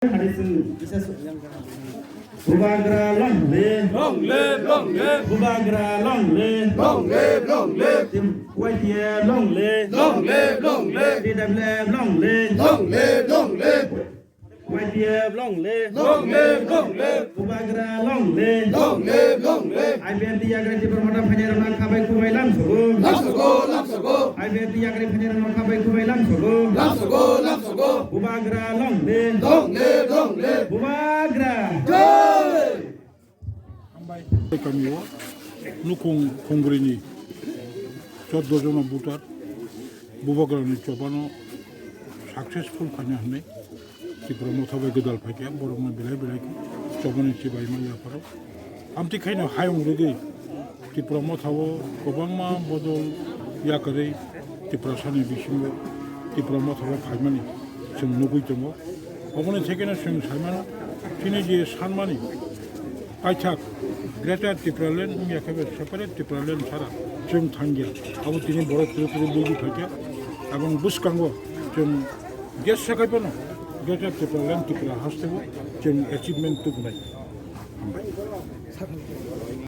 Bubagra long live, Bubagra long live, Tim White Year long live, DWF long live, White Year long live, Bubagra long live, IBT Agrati Promoter Panera Kabai Kubai Lamsogo, IBT Agri Panera Kabai Kubai Lamsogo, Bubagra long live, Bubagra. কামিও লুকুং খংগ্রিনি 14 জন voter বুবাগ্রানি চবানো successful খানে হানে ত্রিপুরা মথাবাই গদাল ফাইকে বরমনা বিলাই বিলাইকি চবানি চিবাই মাইয়া পারো আমতি খাইनो हायं रुगै ত্রিপুরা মথাবো गोबांमा बदल याकरै ত্রিপুরা सानि बिसिमो ত্রিপুরা मथाबो फाइमानि जों नुगै दङ अबने थेकेना जों साइमानो तिनि जे सानमानि पाइथाक ग्रेटार टिप्रालेन एकेबारे सेपारेट टिप्रालेन सारा जों थांगिया अब दिनै बर' तिरुपति बुगि फाइके এবং बुसकांगो जों गेस साकाइबनो ग्रेटार टिप्रालेन टिप्रा हास्टेबो जों एचिभमेन्ट तुगनाय